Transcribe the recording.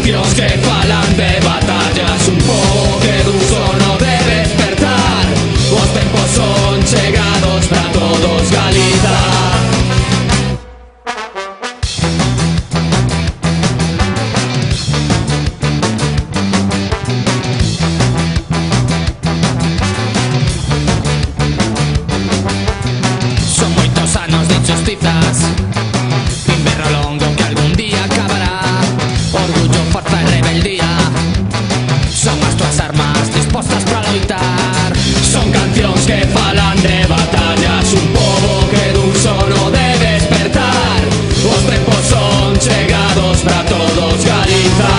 campións que falan de batallas. Un pobo que dun sono de despertar. Os tempos son chegados para todos, Galiza. Son moitos anos de injustizas, inverno longo que algún día acabará. Orgullo, forza e rebeldía son as túas armas dispostas para loitar. Son cancións que falan de batallas. Un pobo que dun sono de despertar. Os tempos son chegados para todos, Galiza.